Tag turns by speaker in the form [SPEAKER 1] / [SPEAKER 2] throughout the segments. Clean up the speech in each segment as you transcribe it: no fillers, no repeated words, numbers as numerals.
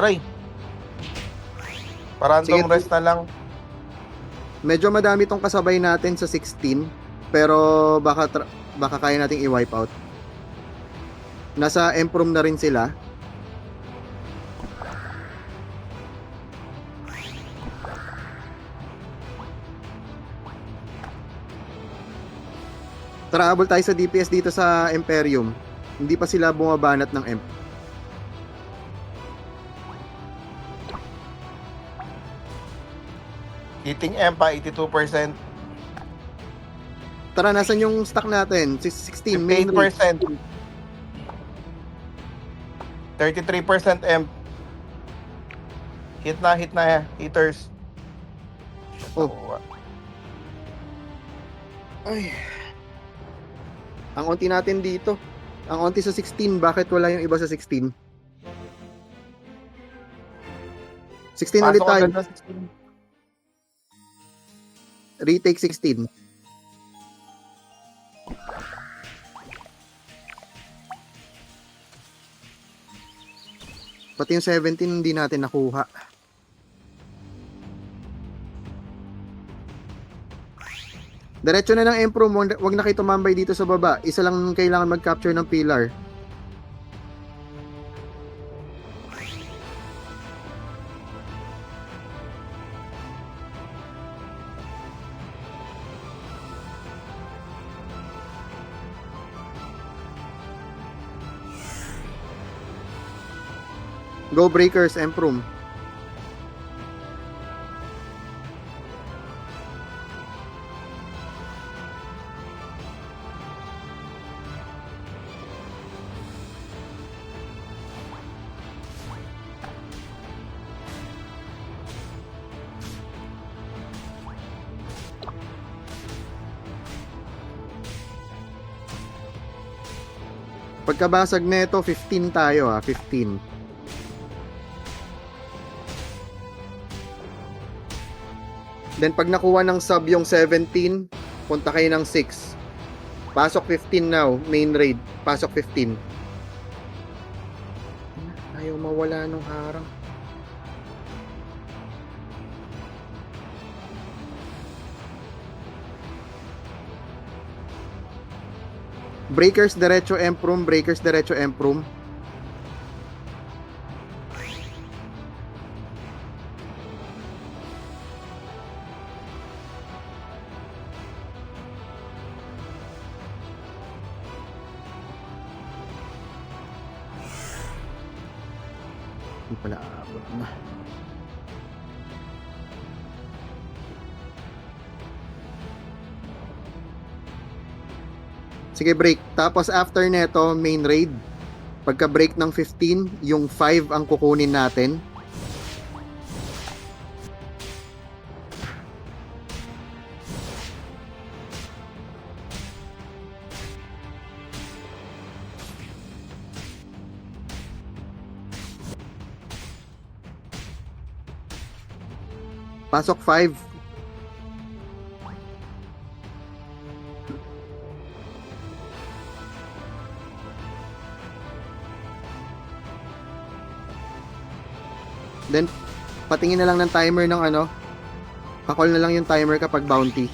[SPEAKER 1] Aray, random
[SPEAKER 2] Sige,
[SPEAKER 1] rest na lang.
[SPEAKER 2] medyo madami tong kasabay natin sa 16, pero baka kaya nating i-wipe out. Nasa Emprom na rin sila. Tara, abol tayo sa DPS dito sa Imperium. Hindi pa sila bumabanat ng Emp.
[SPEAKER 1] Hitting EMPA, 82%.
[SPEAKER 2] Tara, nasan yung stock natin? 16, main rate.
[SPEAKER 1] 58%. 33% EMP. Hit na, hitters.
[SPEAKER 2] Oh. Ay. Ang onti natin dito. Ang onti sa 16, bakit wala yung iba sa 16? 16 ulit
[SPEAKER 1] Pasok
[SPEAKER 2] tayo.
[SPEAKER 1] agad na 16.
[SPEAKER 2] Retake 16. Pati yung 17 hindi natin nakuha. Diretso na ng Empro, wag na kayo tumambay dito sa baba. Isa lang kailangan mag-capture ng pillar. Go Breakers, Emprom. Pagkabasag neto, 15 tayo 15. Then pag nakuha ng sub yung 17, punta kayo ng 6. Pasok 15 now, main raid. Pasok 15. Ayaw mawala nung harang. Breakers diretso Emprom, Breakers diretso Emprom. Hindi pala aabot na. Sige, break. Tapos after neto, main raid. Pagka break ng 15, yung 5 ang kukunin natin. Pasok 5. Then, patingin na lang ng timer ng ano. Pa-call na lang yung timer kapag bounty.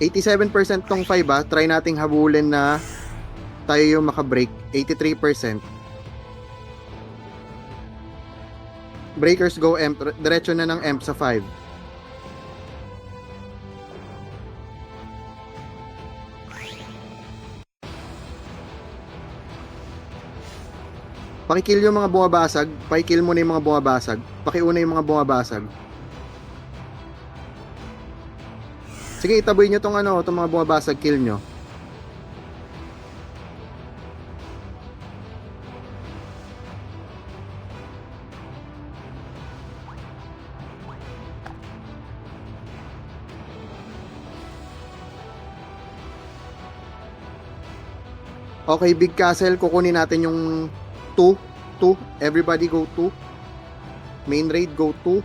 [SPEAKER 2] %87% tong 5 try nating habulin na tayo yung makabreak. 83%. Breakers go Emp, diretso na ng Emp sa 5. Pakikill yung mga bumabasag, pakikill mo na yung mga bumabasag, pakiuna yung mga bumabasag. Sige, itaboy nyo tong ano, tong mga bumabasag, kill nyo. Okay, Big Castle, kukunin natin yung 2. Everybody go 2. Main raid, go 2.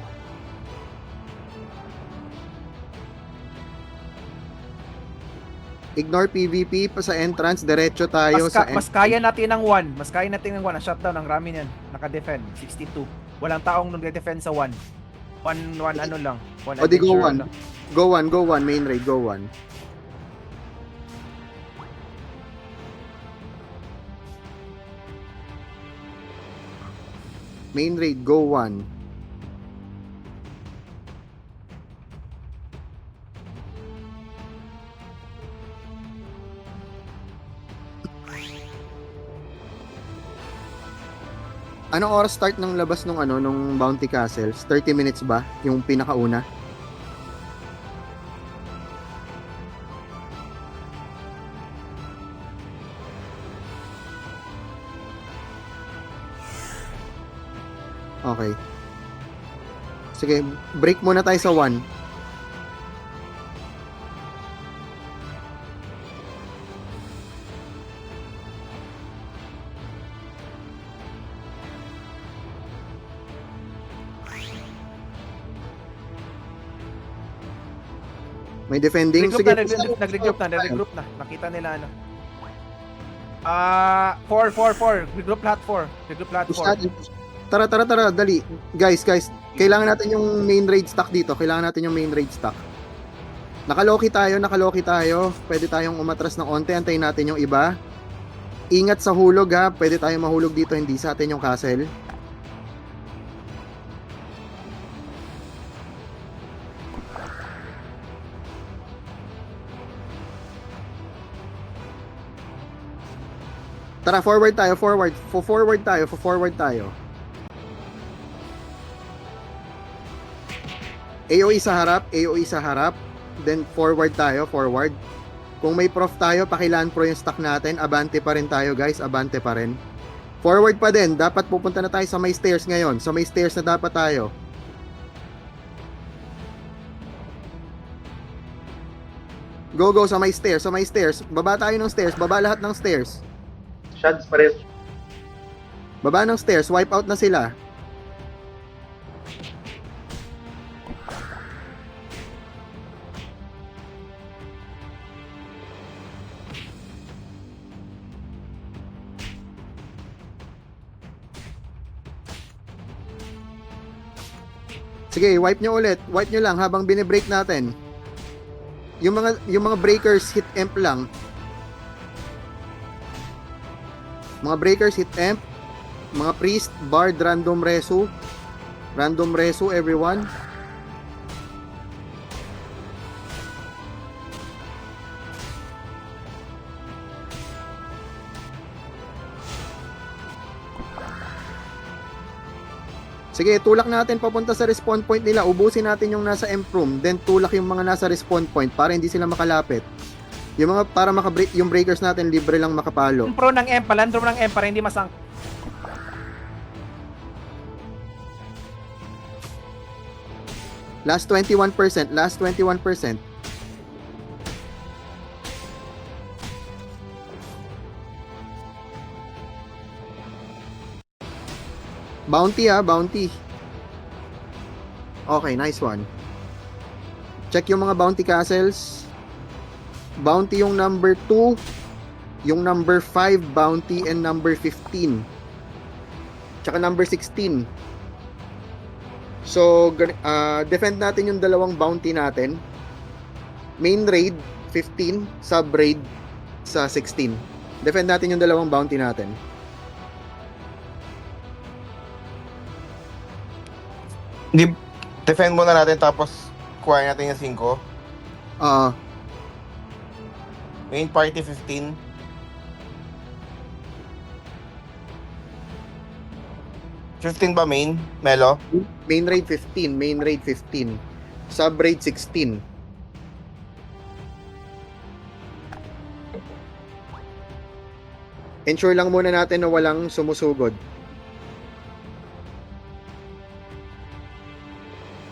[SPEAKER 2] Ignore PvP pa sa entrance, diretso tayo sa
[SPEAKER 3] Mas kaya natin ng 1. Mas kaya natin ng 1. Ang shutdown, ang rami niyan. Naka-defend. 62. Walang taong nag-defend sa 1. 1 ano lang. 1
[SPEAKER 2] O di go
[SPEAKER 3] adventure
[SPEAKER 2] 1.
[SPEAKER 3] lang.
[SPEAKER 2] Go 1, main raid, go 1. Main raid, go 1. Anong oras start ng labas nung nung Bounty Castles? 30 minutes ba? Yung pinakauna? Okay. Sige, break muna tayo sa 1. May defending.
[SPEAKER 3] Regroup
[SPEAKER 2] Sige,
[SPEAKER 3] na, nag-regroup na. Nakita nila ano. 4. Regroup lahat 4. Regroup lahat
[SPEAKER 2] push
[SPEAKER 3] 4.
[SPEAKER 2] natin. Tara, dali. Guys, kailangan natin yung main raid stock dito. Nakaloki tayo. Pwede tayong umatras ng onte. Antayin natin yung iba. Ingat sa hulog ha. Pwede tayong mahulog dito. Hindi sa atin yung castle. Tara, forward tayo. AOE sa harap. Then forward. Kung may prof tayo, pakilaan pro yung stock natin. Abante pa rin tayo, guys. Forward pa din. Dapat pupunta na tayo sa may stairs ngayon. Sa may stairs na dapat tayo. Go sa may stairs. Baba tayo ng stairs. Baba lahat ng stairs.
[SPEAKER 1] Shots pa rin.
[SPEAKER 2] Baba ng stairs. Wipe out na sila. Sige, wipe nyo ulit. Wipe nyo lang habang binibreak natin. Yung mga breakers hit amp lang. Mga breakers hit amp. Mga priest, bard, random resu. Everyone. Sige, tulak natin papunta sa respawn point nila. Ubusin natin yung nasa amp room. Then tulak yung mga nasa respawn point para hindi sila makalapit. Yung mga para makabreak yung breakers natin libre lang makapalo.
[SPEAKER 3] Pro ng M, palandro ng M para hindi masang.
[SPEAKER 2] Last 21%. Bounty. Okay, nice one. Check yung mga bounty castles. Bounty yung number 2, yung number 5 bounty and number 15. Tsaka number 16. So, defend natin yung dalawang bounty natin. Main raid 15, sub raid sa 16. Defend natin yung dalawang bounty natin.
[SPEAKER 1] Defend muna natin tapos kuha natin yung 5. Main party 15. Ba main? Melo?
[SPEAKER 2] Main raid 15. Sub raid 16. Ensure lang muna natin na walang sumusugod.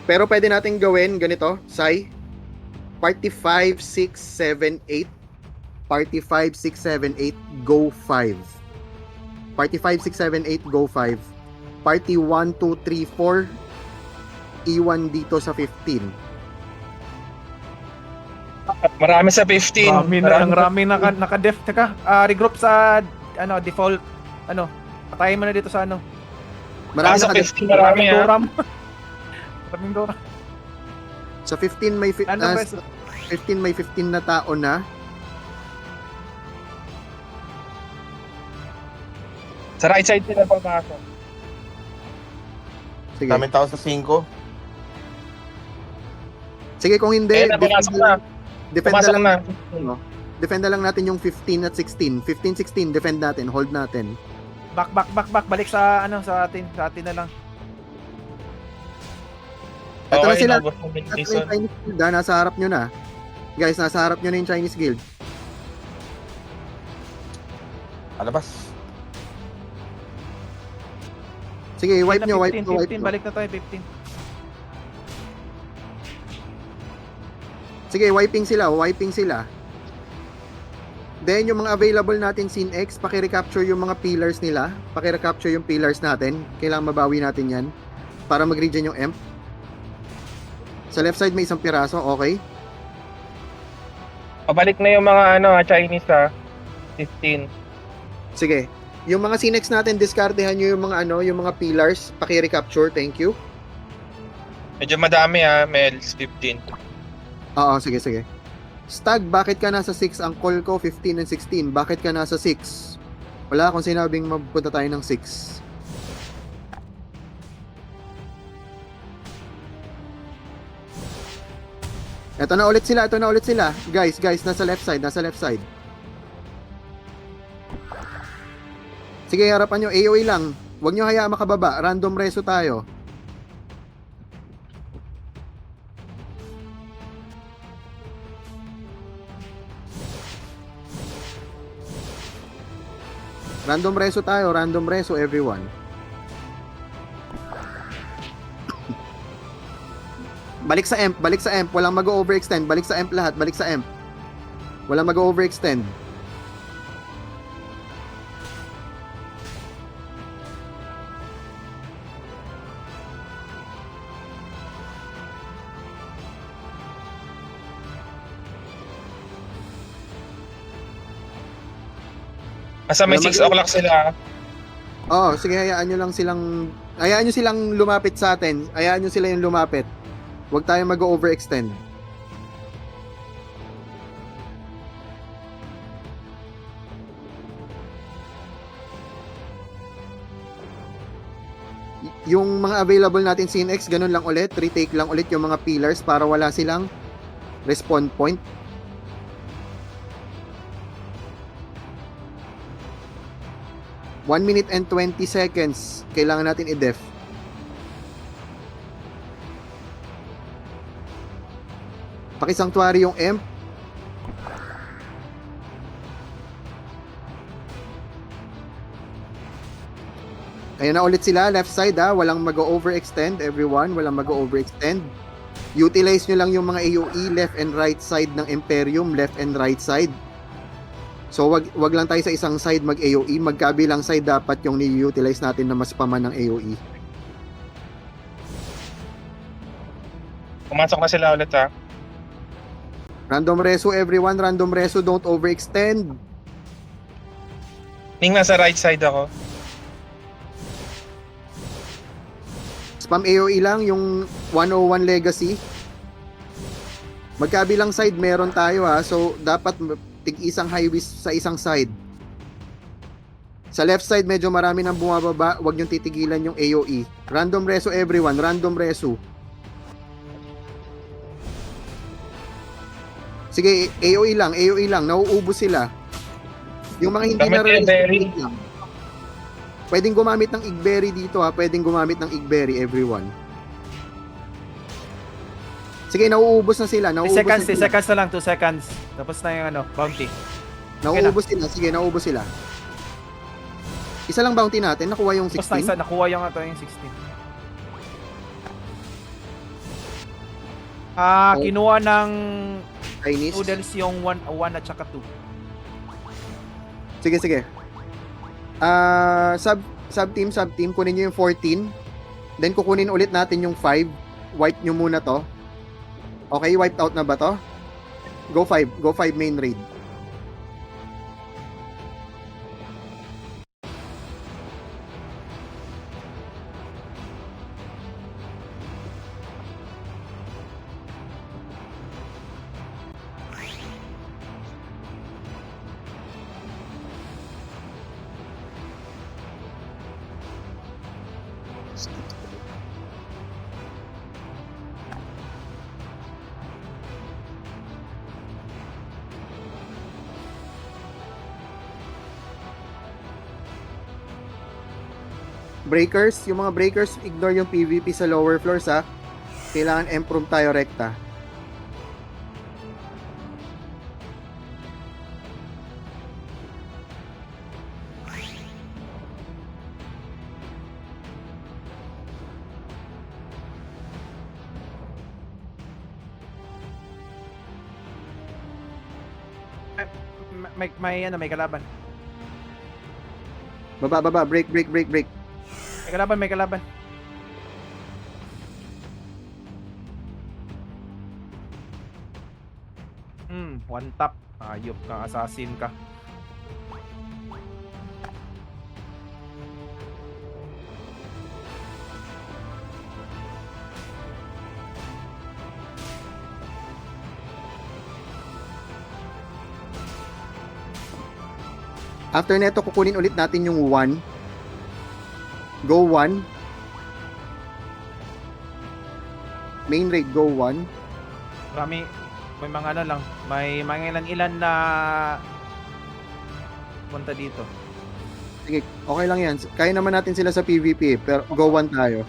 [SPEAKER 2] Pero pwede natin gawin ganito, Sai. Party 5, 6, 7, 8. Party 5, 6, 7, 8, go 5. Party 5, 6, 7, 8, go 5. Party 1, 2, 3, 4, iwan dito sa 15.
[SPEAKER 4] Marami sa 15.
[SPEAKER 3] Marami naka-def. Teka, regroup sa default. Patayin mo na dito sa
[SPEAKER 2] Marami
[SPEAKER 4] sa
[SPEAKER 2] sa
[SPEAKER 4] 15 marami ha.
[SPEAKER 3] Doram. Maraming Doram.
[SPEAKER 2] Sa 15 may
[SPEAKER 3] 15
[SPEAKER 2] 15 may 15 na tao na.
[SPEAKER 4] Sa right side sila papasok.
[SPEAKER 2] Sige.
[SPEAKER 1] Daming tao sa 5.
[SPEAKER 2] Sige, kung hindi,
[SPEAKER 4] Ayun na, pumasok na. Pumasok na.
[SPEAKER 2] defend na lang natin yung 15 at 16. 15, 16, defend natin, hold natin.
[SPEAKER 3] Back. Balik sa sa atin. Sa atin na lang.
[SPEAKER 2] Ito na sila.
[SPEAKER 4] inabot mo yung
[SPEAKER 2] Ito na
[SPEAKER 4] Jason.
[SPEAKER 2] yung Chinese Guild, nasa harap nyo na. Guys, nasa harap nyo na yung Chinese Guild.
[SPEAKER 1] Alabas.
[SPEAKER 2] Sige, wipe nyo,
[SPEAKER 3] 15,
[SPEAKER 2] wipe nyo.
[SPEAKER 3] balik na tayo, 15.
[SPEAKER 2] Sige, wiping sila. Then, yung mga available natin Scene X, paki-recapture yung mga pillars nila. Paki-recapture yung pillars natin. Kailangan mabawi natin yan. Para mag-regen yung Emp. Sa left side may isang piraso, okay.
[SPEAKER 4] Pabalik na yung mga Chinese ha. 15.
[SPEAKER 2] Sige. Yung mga Scene X natin, diskartehan nyo yung mga pillars. Paki-recapture, thank you.
[SPEAKER 4] Medyo madami ha, Mels, 15.
[SPEAKER 2] Oo, sige. Stag, bakit ka nasa 6? Ang call ko, 15 and 16. Bakit ka nasa 6? Wala akong sinabing mapunta tayo ng 6. Ito na ulit sila. Guys, nasa left side. Sige, harapan nyo. AOE lang. Huwag nyo hayaan makababa. Random reso tayo. Random reso everyone. Balik sa amp, walang mag-overextend, balik sa amp lahat, Walang mag-overextend.
[SPEAKER 4] Basta may 6 o'clock sila ha.
[SPEAKER 2] Oo, sige, hayaan nyo silang lumapit sa atin. Hayaan nyo sila yung lumapit. Huwag tayo mag-overextend. Yung mga available natin Scene X, ganun lang ulit. Retake lang ulit yung mga pillars para wala silang respawn point. One minute and 20 seconds. Kailangan natin i-def. Pakisanctuary yung Emp. Kaya na ulit sila, left side ha. Walang mag-overextend, everyone. Walang mag-overextend. Utilize nyo lang yung mga AoE, left and right side ng Imperium, left and right side. So wag lang tayo sa isang side mag-AoE, magkabilang side dapat yung ni-utilize natin na mas paman ng AoE.
[SPEAKER 4] Pumasok na sila ulit ha.
[SPEAKER 2] Random reso everyone, random reso, don't overextend.
[SPEAKER 4] Ning nasa right side ako.
[SPEAKER 2] Spam AoE lang yung 101 legacy. Magkabilang side meron tayo ha, so dapat tig-isang highways sa isang side. Sa left side medyo marami nang bumababa, wag niyong titigilan yung AoE. Random reso everyone, random reso. Sige, AoE lang, nauubos sila. Yung mga hindi na
[SPEAKER 4] Igberry.
[SPEAKER 2] lang. Pwedeng gumamit ng Igberry dito ha, pwedeng gumamit ng Igberry everyone. Sige, nauubos na sila.
[SPEAKER 3] 2 seconds na lang, 2 seconds. Tapos na yung bounty.
[SPEAKER 2] Nauubos sila. Sige, nauubos sila. Isa lang bounty natin. Nakuha yung 16.
[SPEAKER 3] Tapos na isa, nakuha yung yung 16.
[SPEAKER 2] Oh.
[SPEAKER 3] Kinuha ng
[SPEAKER 2] Chinese.
[SPEAKER 3] noodles yung 1 at saka 2.
[SPEAKER 2] Sige, sige. Sub team, kunin nyo yung 14. Then kukunin ulit natin yung 5. Wipe nyo muna to. Okay, wiped out na ba to? Go 5 main raid. Breakers, yung mga breakers, ignore yung PVP sa lower floors ha. Kailangan improve tayo rekta.
[SPEAKER 3] May kalaban.
[SPEAKER 2] Baba, break.
[SPEAKER 3] May kalaban. One tap. Ayop kang assassin ka.
[SPEAKER 2] After neto, kukunin ulit natin yung 1. Go 1. Main raid, go 1.
[SPEAKER 3] Marami. May mga ano lang. May mga ilan na punta dito.
[SPEAKER 2] Sige, okay lang yan. Kaya naman natin sila sa PVP, pero go 1 tayo.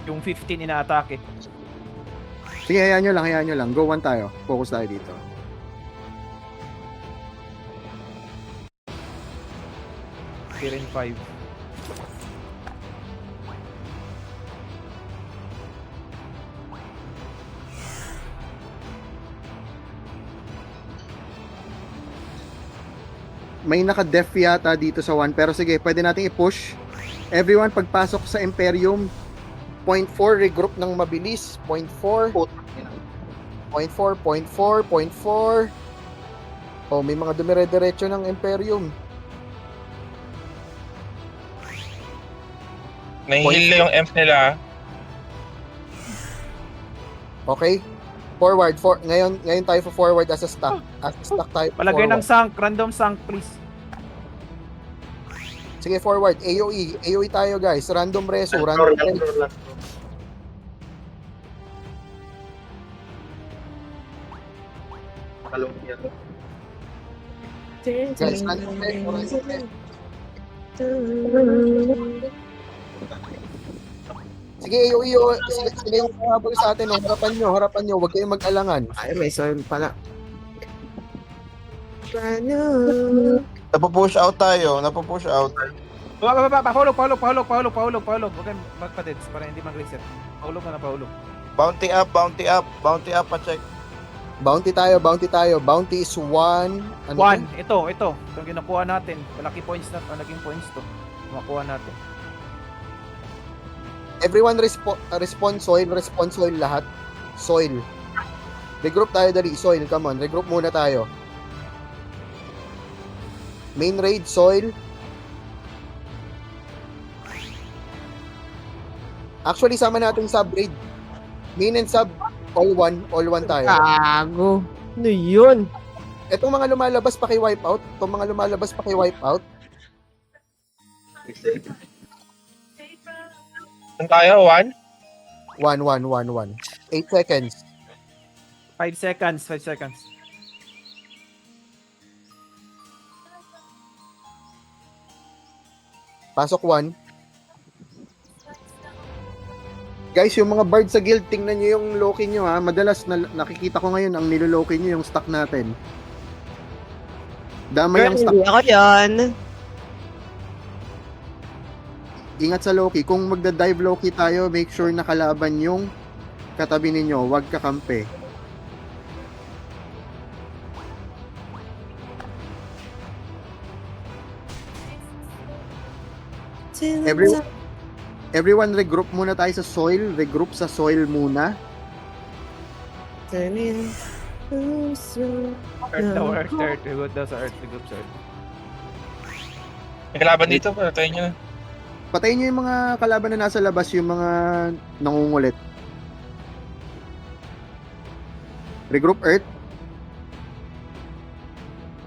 [SPEAKER 3] Yung 15 ina-atake.
[SPEAKER 2] Sige, hayaan nyo lang. Go 1 tayo. Focus tayo dito.
[SPEAKER 3] Kirin 5.
[SPEAKER 2] May naka-def yata dito sa 1, pero sige, pwede nating i-push. Everyone, pagpasok sa Imperium, 0.4, regroup ng mabilis. 0.4. 0.4. Oh, may mga dumire-diretso ng Imperium.
[SPEAKER 4] Nahihil yung M nila.
[SPEAKER 2] Okay? Forward. Ngayon tayo forward as a stack. As a stack tayo
[SPEAKER 3] Palagay
[SPEAKER 2] forward.
[SPEAKER 3] ng sunk. Random sunk, please.
[SPEAKER 2] Sige, forward. AOE tayo, guys. Random reso. Random reso. Guys, random reso. Sige, AOE. Sige yung habol sa atin. Harapan nyo. Huwag kayong mag-alangan.
[SPEAKER 5] Ay, may soil pala.
[SPEAKER 1] Napupush out tayo. Napupush out.
[SPEAKER 3] Pahulog. Huwag kayong magpatids para hindi mag-reset. Pahulog.
[SPEAKER 1] Bounty up. Pa-check.
[SPEAKER 2] Bounty tayo. Bounty is 1. Ano
[SPEAKER 3] 1. Ito. Itong ginakuha natin. Malaki points na. Naging points to. Makuha natin.
[SPEAKER 2] Everyone respond soil lahat. Soil. Regroup tayo dali. Soil, come on. Regroup muna tayo. Main raid, soil. Actually, sama natin sub raid. Main and sub, all one tayo.
[SPEAKER 5] Gago. Ano yun?
[SPEAKER 2] Itong mga lumalabas paki-wipe out.
[SPEAKER 4] Saan tayo? 1?
[SPEAKER 2] 1. 8 seconds.
[SPEAKER 3] 5 seconds.
[SPEAKER 2] Pasok 1. Guys, yung mga bard sa guild, tingnan nyo yung loki nyo ha. Madalas nakikita ko ngayon ang niloloki nyo yung stock natin. Damay ang stock.
[SPEAKER 5] Hindi ako yan.
[SPEAKER 2] ingat sa Loki. Kung magda-dive Loki tayo, make sure nakalaban yung katabi ninyo. Huwag kakampi. Everyone regroup muna tayo sa soil. Regroup sa soil muna.
[SPEAKER 3] Earth daw, Earth. Regroup daw sa Earth. Regroup sa Earth.
[SPEAKER 4] May kalaban dito, patayin nyo na.
[SPEAKER 2] Patayin nyo yung mga kalaban na nasa labas, yung mga nangungulit. Regroup Earth.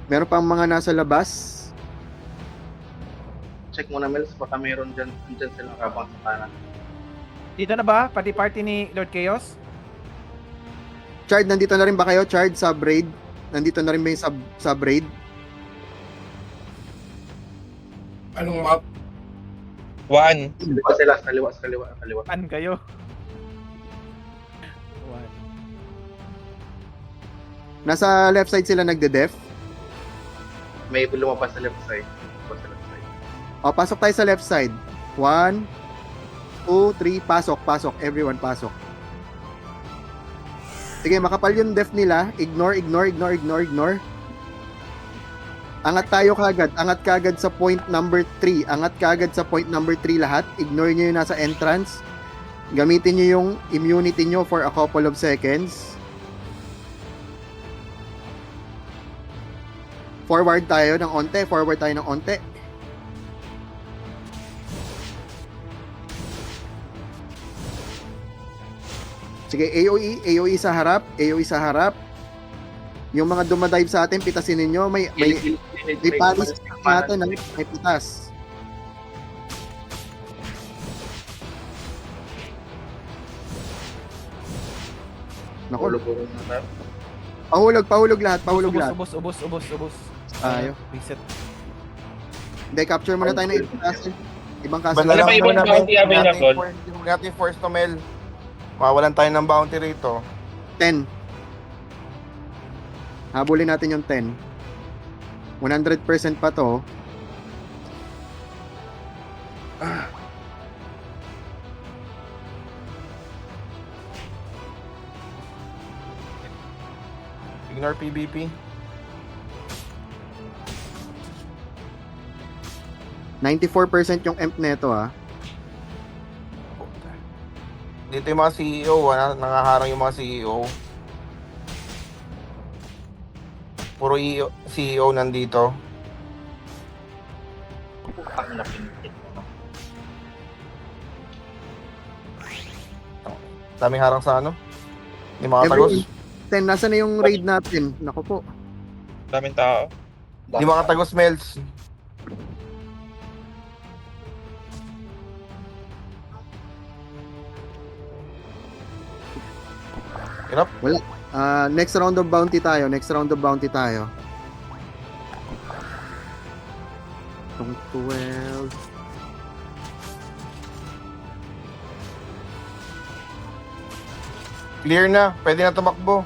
[SPEAKER 2] Meron pang mga nasa labas.
[SPEAKER 1] Check muna, Mels. Baka mayroon dyan silang kabang sa kanan.
[SPEAKER 3] Dito na ba? Pati party ni Lord Chaos?
[SPEAKER 2] Chard, nandito na rin ba kayo? Chard, sub-raid. Nandito na rin ba yung sub-raid?
[SPEAKER 1] Anong map?
[SPEAKER 4] 1.
[SPEAKER 1] Kaliwa sila. Kaliwa.
[SPEAKER 3] An kayo? One.
[SPEAKER 2] Nasa left side sila nagde-def.
[SPEAKER 1] May lumabas sa left side.
[SPEAKER 2] O, pasok tayo sa left side. 1, 2, 3, pasok. Everyone, pasok. Sige, makapal yung def nila. Ignore. Angat tayo kagad. Angat kagad sa point number 3. Angat kagad sa point number 3 lahat. Ignore nyo yung nasa entrance. Gamitin nyo yung immunity nyo for a couple of seconds. Forward tayo ng onte. Sige, AOE sa harap. Yung mga dumadive sa atin, pitasin ninyo. May palis natin, may pitas. Naku, pahulog lahat.
[SPEAKER 3] Ubos.
[SPEAKER 2] Tayo.
[SPEAKER 3] Reset.
[SPEAKER 2] Hindi, capture muna tayo ng ibang castle. Ibang castle.
[SPEAKER 4] Wala pa ibang bounty available?
[SPEAKER 1] Huwag natin force to Mel. Mawalan tayo ng bounty rito.
[SPEAKER 2] 10. Habulin natin yung 10. 100% pa to.
[SPEAKER 1] Ignore PvP.
[SPEAKER 2] 94% yung emp neto ah.
[SPEAKER 1] Dito yung mga CEO, nangaharang yung mga CEO. Puro CEO nandito. Daming harang sa ano? Hindi makatagos.
[SPEAKER 2] 10, nasa na yung raid natin? Nako po.
[SPEAKER 4] Daming tao.
[SPEAKER 1] Hindi makatagos, Mels. Hirap.
[SPEAKER 2] Next round of bounty tayo. Itong 12.
[SPEAKER 1] Clear na. Pwede na tumakbo.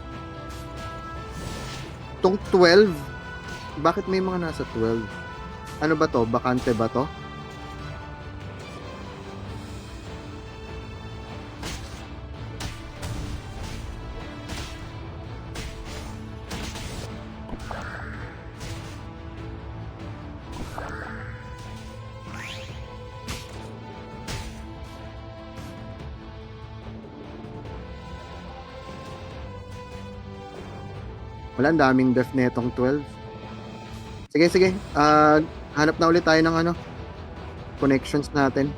[SPEAKER 2] Itong 12. Bakit may mga nasa 12? Ano ba to? Bakante ba to? Wala, ang daming def netong 12. Sige. Hanap na ulit tayo ng connections natin.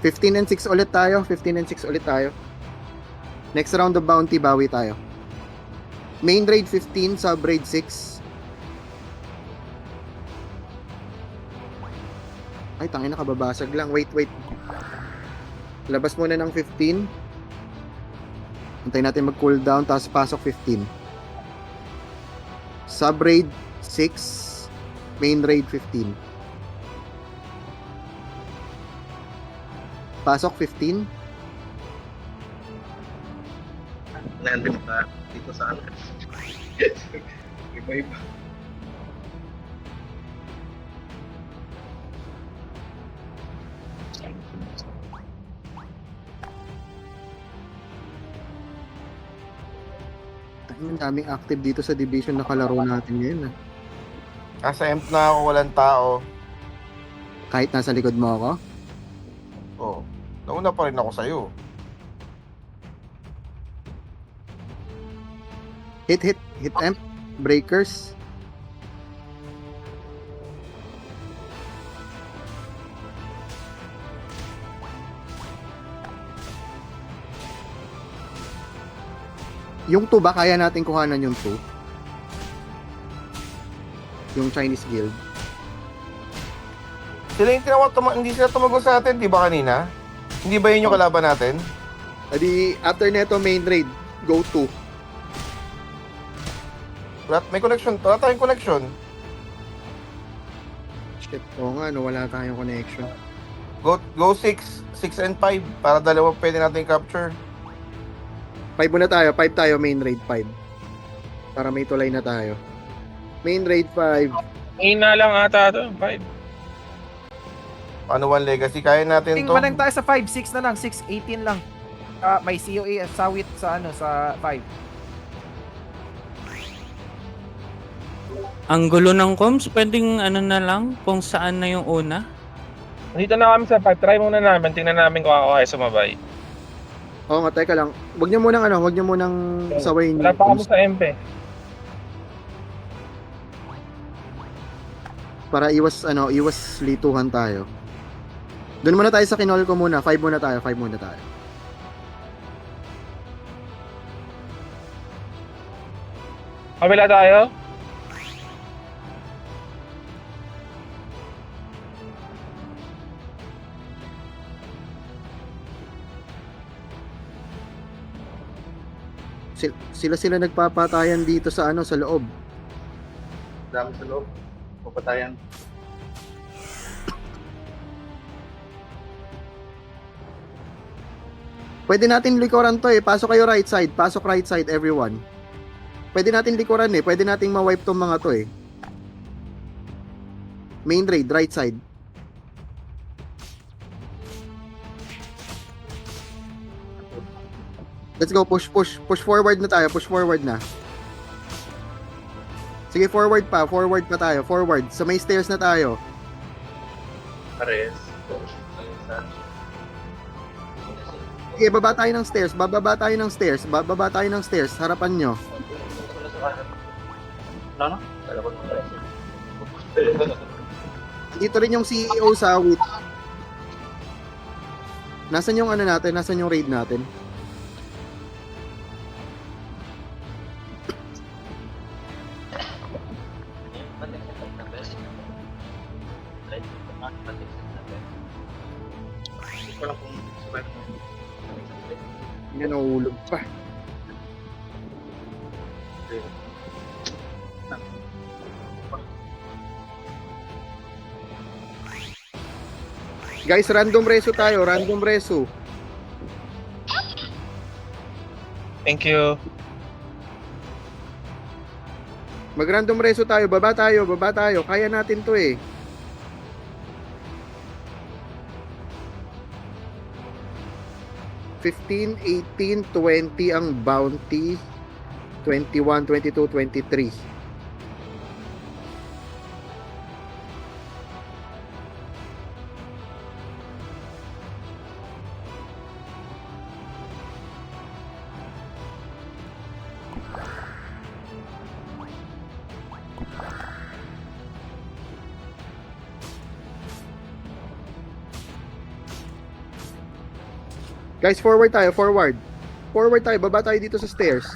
[SPEAKER 2] 15 and 6 ulit tayo. Next round of bounty, bawi tayo. Main raid 15, sub raid 6. Ay, tangina, kababasag lang. Wait. Labas muna ng 15. Antayin natin mag-cooldown, tapos pasok 15. Sub-raid 6, main raid 15. Pasok 15.
[SPEAKER 1] Nandun sa dito sa ano. Iba.
[SPEAKER 2] Ang daming active dito sa division na kalaro natin ngayon. Ah.
[SPEAKER 1] Nasa emp na ako, walang tao.
[SPEAKER 2] Kahit nasa likod mo ako.
[SPEAKER 1] Oh, nauna pa rin ako sa'yo.
[SPEAKER 2] Hit amp. Breakers. Yung 2 ba, kaya natin kuhanan yung 2? Yung Chinese Guild.
[SPEAKER 1] Sila yung tinawag, hindi sila tumagot sa atin, di ba kanina? Hindi ba yun yung kalaban natin?
[SPEAKER 2] Adi, after neto main raid, go to.
[SPEAKER 1] May connection, wala tayong connection.
[SPEAKER 2] Shit, oo nga, no, wala tayong connection.
[SPEAKER 1] Go 6 and 5 para dalawa pwede natin capture.
[SPEAKER 2] 5 muna tayo, 5 tayo, main raid 5. Para may tulay na tayo. Main raid 5.
[SPEAKER 4] Ina lang ata to. 5.
[SPEAKER 1] Ano one legacy? Kaya natin to.
[SPEAKER 3] Tingnan tayo sa 5, 6 na lang, 6, 18 lang. May COA sawit sa sa 5.
[SPEAKER 6] Ang gulo ng comms, pwedeng ano na lang kung saan na yung una.
[SPEAKER 4] Dito na kami sa 5. Try muna namin. Tingnan namin kung ako kaya sumabay.
[SPEAKER 2] Oo nga, teka lang. Wag niyo munang sawayin
[SPEAKER 4] Wala pa kami sa MP.
[SPEAKER 2] para iwas lituhan tayo. Doon muna tayo sa kinol ko muna. 5 muna tayo.
[SPEAKER 4] Kabila tayo?
[SPEAKER 2] Sila nagpapatayan dito sa sa loob.
[SPEAKER 1] Dami sa loob. Papatayan.
[SPEAKER 2] Pwede natin likuran to eh. Pasok kayo right side. Pasok right side everyone. Pwede natin likuran eh. Pwede nating ma-wipe tong mga to eh. Main raid, right side. Let's go, push forward na tayo, push forward na. Sige, forward pa tayo, forward. Sa may stairs na tayo.
[SPEAKER 4] Pares.
[SPEAKER 2] Sige, bababa tayo ng stairs, harapan nyo. Dito rin yung CEO sa Wit. Nasaan yung nasan yung raid natin? Hindi na nahulog pa. Guys, random reso tayo, random reso.
[SPEAKER 4] Thank you.
[SPEAKER 2] Mag-random reso tayo, baba tayo. Kaya natin to eh. $15, 18, 20 ang bounty. 21, 22, 23. Guys, forward tayo, forward. Forward tayo, baba tayo dito sa stairs.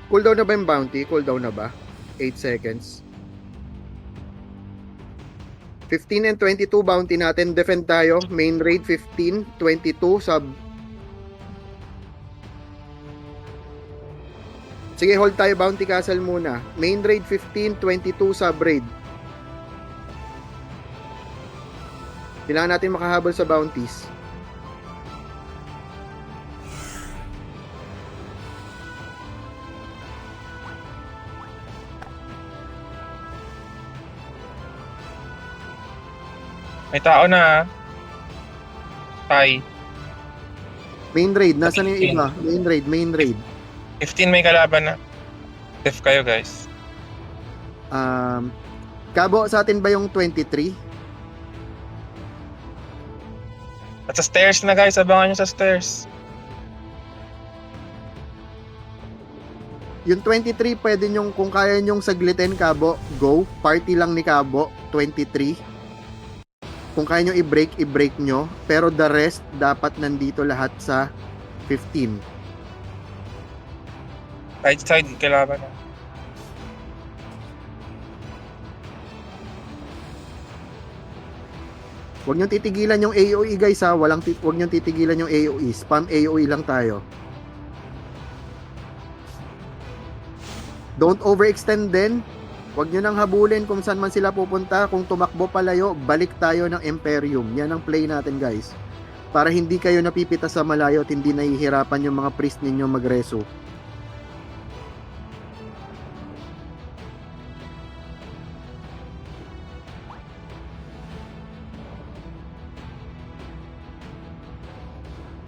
[SPEAKER 2] Cooldown na ba yung bounty? Cooldown na ba? 8 seconds. 15 and 22 bounty natin. Defend tayo. Main raid 15, 22 sub. Sige, hold tayo bounty castle muna. Main raid 15, 22 sub raid. Kailangan natin makahabol sa bounties.
[SPEAKER 4] May tao na. Tay.
[SPEAKER 2] Main raid, nasaan yung iba? Main raid.
[SPEAKER 4] 15 may kalaban na. Def kayo guys.
[SPEAKER 2] Kabo, sa atin ba yung 23?
[SPEAKER 4] At sa stairs na guys, abangan nyo sa stairs.
[SPEAKER 2] Yung 23, pwede nyong, kung kaya nyong saglitin, Kabo, go. Party lang ni Kabo, 23. Kung kaya nyo i-break nyo. Pero the rest, dapat nandito lahat sa 15.
[SPEAKER 4] Right side, kalaban na.
[SPEAKER 2] Huwag nyo titigilan yung AOE guys ha. Huwag nyo titigilan yung AOE. Spam AOE lang tayo. Don't overextend din. Huwag nyo nang habulin kung saan man sila pupunta. Kung tumakbo palayo, balik tayo ng Imperium. Yan ang play natin guys. Para hindi kayo napipita sa malayo at hindi nahihirapan yung mga priest ninyo magreso.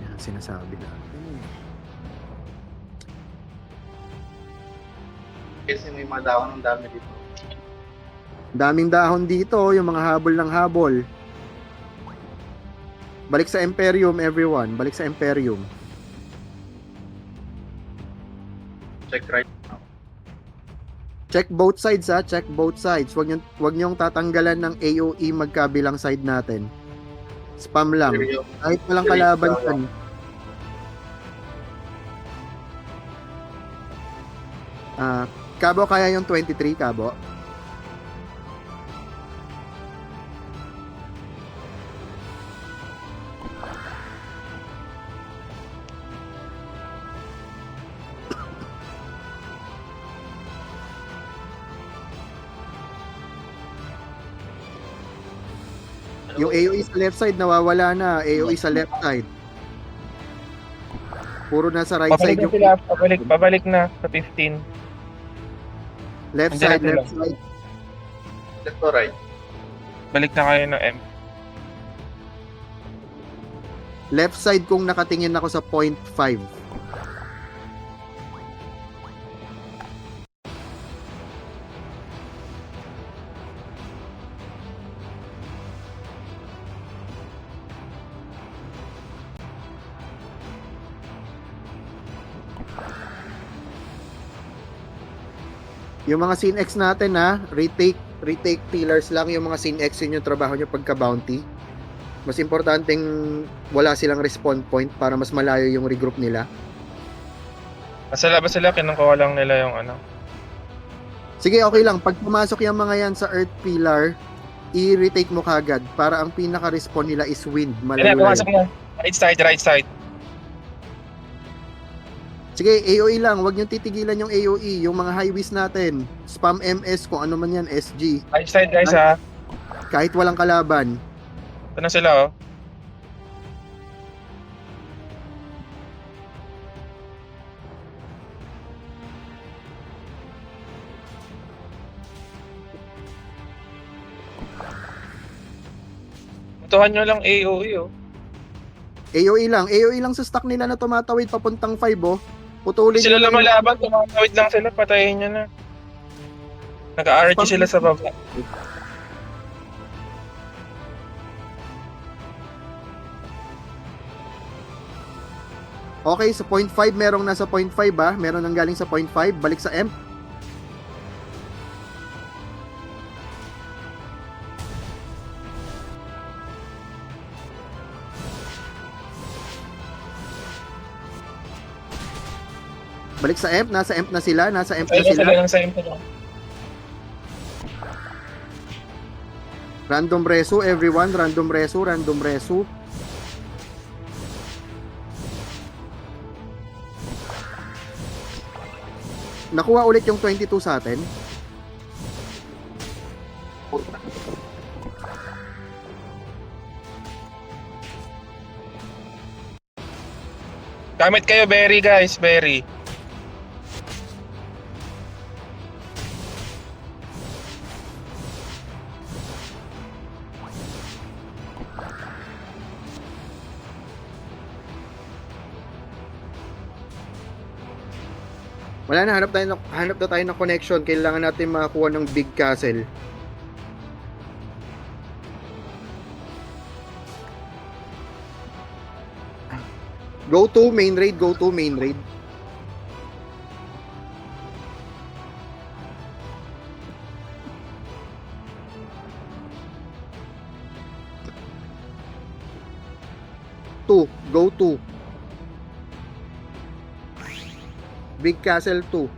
[SPEAKER 2] Yan ang sinasabi natin.
[SPEAKER 7] Kasi may mga dahon ng dami dito.
[SPEAKER 2] Daming dahon dito, yung mga habol ng habol. Balik sa Imperium, everyone. Balik sa Imperium.
[SPEAKER 7] Check right.
[SPEAKER 2] Check both sides ha, check both sides. Wag niyong tatanggalan ng AOE magkabilang side natin. Spam lang. Kahit walang kalaban yan. Kabo, kaya yung 23, Kabo? Yung AOE sa left side nawawala na. AOE sa left side. Puro nasa right
[SPEAKER 4] Pabalik
[SPEAKER 2] side
[SPEAKER 4] na
[SPEAKER 2] yung
[SPEAKER 4] sila, pabalik na sa 15.
[SPEAKER 2] left
[SPEAKER 4] Nandiyan
[SPEAKER 2] side,
[SPEAKER 4] na
[SPEAKER 2] left
[SPEAKER 4] sila.
[SPEAKER 2] side.
[SPEAKER 7] Left to right.
[SPEAKER 4] Balik na kayo ng M.
[SPEAKER 2] Left side kung nakatingin ako sa 0.5. Yung mga scene X natin ha, retake pillars lang yung mga scene X, yun yung trabaho nyo pagka bounty. Mas importanteng wala silang respawn point para mas malayo yung regroup nila.
[SPEAKER 4] Nasa labas sila, kinukuha lang nila yung ano.
[SPEAKER 2] Sige, okay lang. Pag pumasok yung mga yan sa earth pillar, i-retake mo kagad para ang pinaka-respawn nila is wind.
[SPEAKER 4] Kaya
[SPEAKER 2] Malayo.
[SPEAKER 4] pumasok na. Right side.
[SPEAKER 2] Sige, AOE lang. Huwag nyo titigilan yung AOE. Yung mga highways natin. Spam MS, kung ano man yan, SG.
[SPEAKER 4] Right side guys ha.
[SPEAKER 2] Kahit walang kalaban.
[SPEAKER 4] Ito na sila oh. Mutuhan nyo lang AOE oh.
[SPEAKER 2] AOE lang. AOE lang sa stock nila na tumatawid papuntang 5 oh. Putulin
[SPEAKER 4] Sila
[SPEAKER 2] nyo
[SPEAKER 4] lang malaban, tumatawid lang sila, patayin nyo na. Nag-RG sila sa baba.
[SPEAKER 2] Okay, sa 0.5 merong nasa 0.5 ah. Meron nang galing sa 0.5. Balik sa M. Balik sa M. Nasa M na sila. Nasa M na
[SPEAKER 4] Ayun
[SPEAKER 2] sila.
[SPEAKER 4] sila lang sa MP lang.
[SPEAKER 2] Random reso, everyone. Random reso. Nakuha ulit yung 22 sa atin.
[SPEAKER 4] Gamit kayo berry guys, berry.
[SPEAKER 2] Wala na, hanap na tayo ng connection. Kailangan natin makakuha ng big castle. Go to main raid, go to main raid. Go to. Big Castle 2.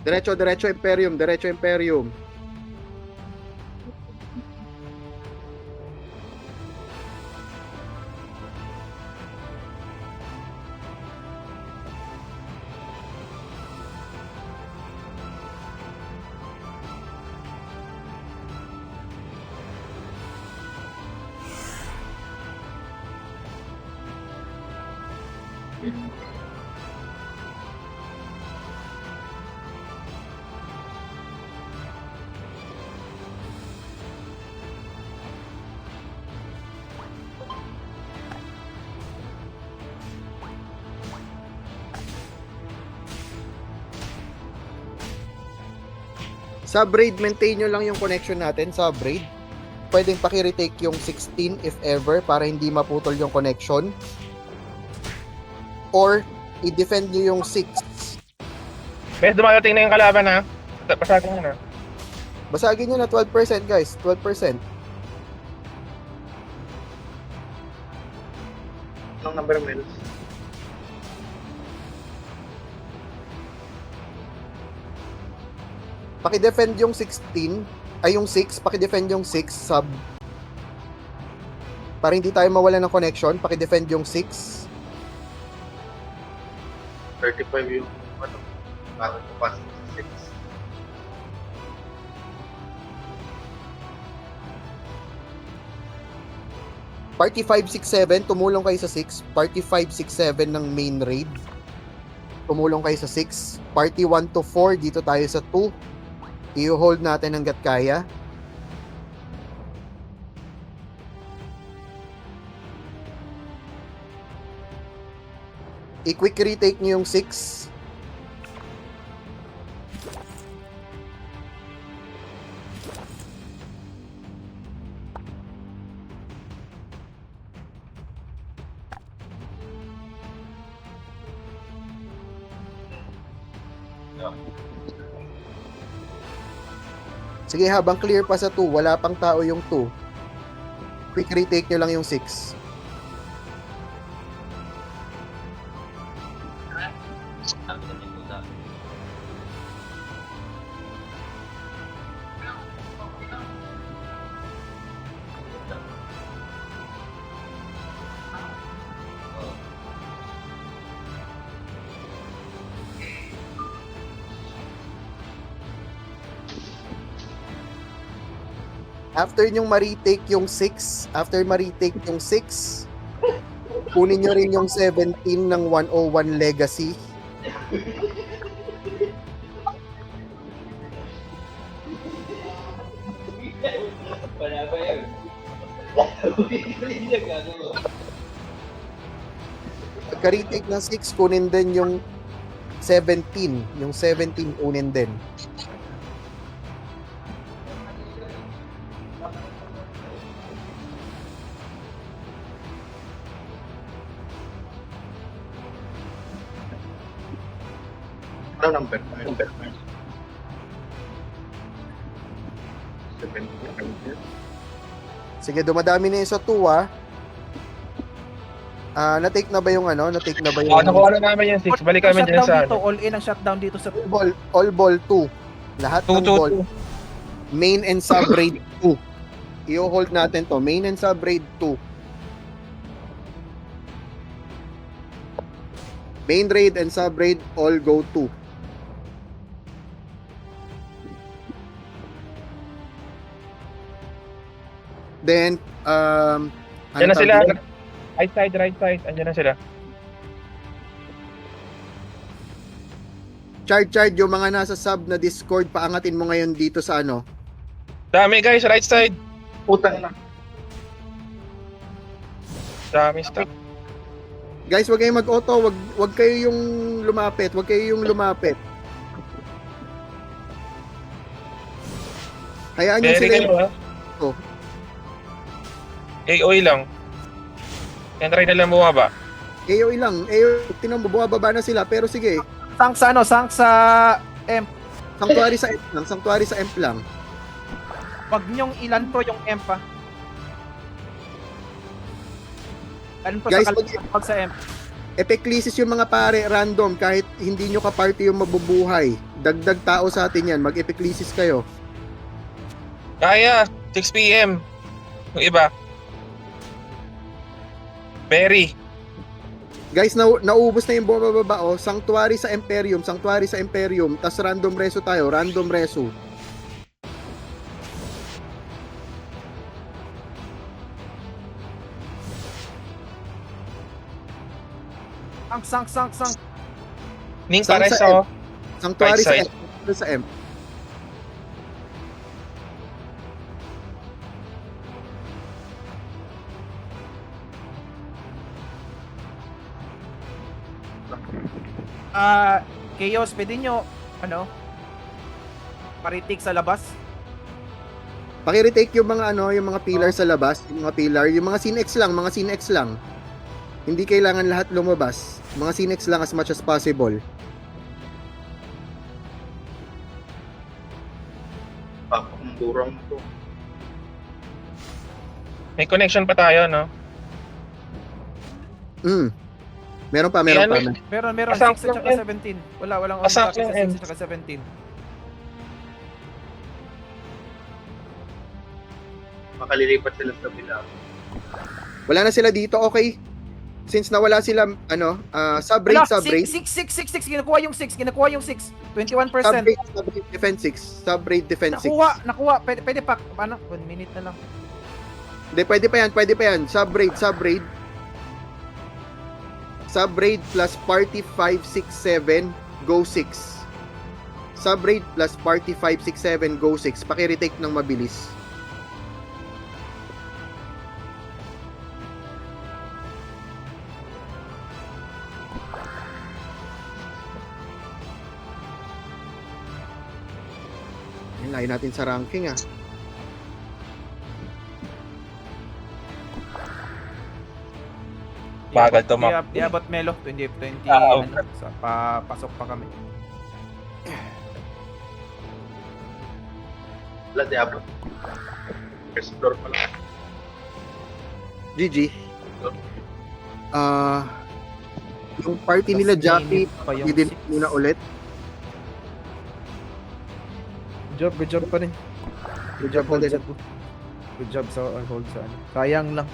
[SPEAKER 2] Diretso Imperium, diretso Imperium. Sub-raid, maintain nyo lang yung connection natin. Sub-raid. Pwedeng paki-retake yung 16 if ever para hindi maputol yung connection. Or, i-defend nyo yung 6.
[SPEAKER 4] Bes, dumadating na yung kalaban ha. Basagin nyo na.
[SPEAKER 2] Basagin nyo na 12% guys. 12%.
[SPEAKER 7] Anong number, Mills?
[SPEAKER 2] Paki-defend yung 16. Ay, yung 6. Paki-defend yung 6 sub. Para hindi tayo mawala ng connection. Paki-defend yung 6.
[SPEAKER 7] 35 yung ano, bago ko pa 6.
[SPEAKER 2] Party 567, tumulong kayo sa 6. Party 567 ng main raid. Tumulong kayo sa 6. Party 1 to 4, dito tayo sa 2. I-hold natin hanggat kaya. I-quick retake nyo yung 6. Sige, habang clear pa sa 2, wala pang tao yung 2. Quick retake nyo lang yung 6. After nyong ma-retake yung 6, kunin nyo rin yung 17 ng 101 Legacy. Pagka-retake ng 6, kunin din yung 17. Yung 17 kunin din.
[SPEAKER 7] Ano number? 7.
[SPEAKER 2] Sige, dumadami na yung sa 2 ah. Na-take na ba yung ano? Na-take na ba yung...
[SPEAKER 4] Nakuha na namin yung 6. Balik kami dyan sa
[SPEAKER 3] Dito, all in ang shutdown dito sa
[SPEAKER 2] All ball 2. Lahat ng ball. Main and sub raid 2. I-hold natin to. Main and sub raid 2. Main raid and sub raid all go 2. Then,
[SPEAKER 4] Yan na sila. Right side. Andiyan na sila.
[SPEAKER 2] Chard, yung mga nasa sub na Discord, paangatin mo ngayon dito sa ano.
[SPEAKER 4] Dami guys, right side.
[SPEAKER 7] Putang na.
[SPEAKER 4] Dami stock.
[SPEAKER 2] Guys, wag kayong mag-auto, wag kayo yung lumapit, Hayaan yung
[SPEAKER 4] Very
[SPEAKER 2] sila
[SPEAKER 4] kayo ha.
[SPEAKER 2] Oh.
[SPEAKER 4] AOE lang. Yan, try na lang bumaba.
[SPEAKER 2] AOE lang, tinan mo, bumababa na sila, pero sige,
[SPEAKER 3] Sank sa ano, sank sa M.
[SPEAKER 2] sanctuary sa Emp lang.
[SPEAKER 3] Wag niyong ilanto yung M pa. Ilanto
[SPEAKER 2] Guys,
[SPEAKER 3] sa pag sa M.
[SPEAKER 2] Epeklisis yung mga pare, random, kahit hindi nyo ka-party yung mabubuhay. Dagdag tao sa atin yan, mag-epeklisis kayo.
[SPEAKER 4] Kaya, 6 PM. Yung iba. Berry.
[SPEAKER 2] Guys, naubos na yung bumababa, oh. Sanctuary sa Imperium, tas random reso tayo, random reso.
[SPEAKER 3] Sank.
[SPEAKER 4] Ning
[SPEAKER 2] Saan
[SPEAKER 4] pares
[SPEAKER 2] sa
[SPEAKER 4] ako.
[SPEAKER 2] Sanctuary
[SPEAKER 4] Right side.
[SPEAKER 2] sa M.
[SPEAKER 3] Chaos, pwede nyo, ano, paritik sa labas.
[SPEAKER 2] Paki-retake yung mga yung mga pillar sa labas, yung mga Sinex lang. Hindi kailangan lahat lumabas. Mga Sinex lang as much as possible.
[SPEAKER 7] Papakumburang to.
[SPEAKER 4] May connection pa tayo, no?
[SPEAKER 2] Meron pa.
[SPEAKER 3] Meron,
[SPEAKER 4] Asank
[SPEAKER 3] 6 at
[SPEAKER 4] lang
[SPEAKER 3] saka 17. Walang
[SPEAKER 4] Asank
[SPEAKER 3] sa
[SPEAKER 4] lang
[SPEAKER 3] 6 at saka 17.
[SPEAKER 7] Makalilipat sila sa bilang.
[SPEAKER 2] Wala na sila dito, okay? Since nawala sila, sub-raid.
[SPEAKER 3] 6. Kinakuha yung 6. 21%.
[SPEAKER 2] Sub-raid defense 6. Sub-raid defense 6.
[SPEAKER 3] Nakuha. Pwede pa. Paano? 1 minute na lang.
[SPEAKER 2] Hindi, pwede pa yan. Sub-raid. Sub-raid plus party 5, 6, 7, go 6. Sub-raid plus party 5, 6, 7, go 6. Paki-retake ng mabilis. Yung layo natin sa ranking
[SPEAKER 4] Bagal to, Mac.
[SPEAKER 3] Di abot Melo. 20.
[SPEAKER 4] Oo.
[SPEAKER 3] Pasok pa kami.
[SPEAKER 7] Wala diablo. First floor pa lang.
[SPEAKER 2] GG. Yung party nila Jappy,
[SPEAKER 3] Pa yung
[SPEAKER 2] hindi din
[SPEAKER 3] 6.
[SPEAKER 2] muna ulit.
[SPEAKER 3] Good job pa rin.
[SPEAKER 2] Good job ulit.
[SPEAKER 3] Good job sa hold sa ano. Sayang lang.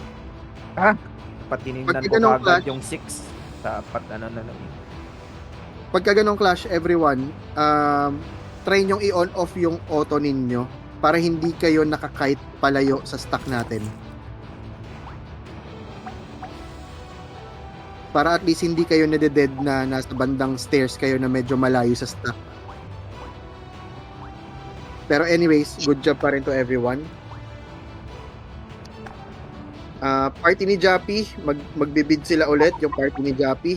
[SPEAKER 3] Dapat tinignan
[SPEAKER 2] Pag
[SPEAKER 3] ko
[SPEAKER 2] ganong
[SPEAKER 3] agad
[SPEAKER 2] clash-
[SPEAKER 3] yung 6. Dapat ano na lang.
[SPEAKER 2] Pagka ganong clash, everyone, try nyong i-on off yung auto ninyo para hindi kayo nakakite palayo sa stack natin. Para at least hindi kayo nade-dead na nasa bandang stairs kayo na medyo malayo sa stack. Pero anyways, good job pa rin to everyone. Party ni Jappy, magbibid sila ulit yung party ni Jappy.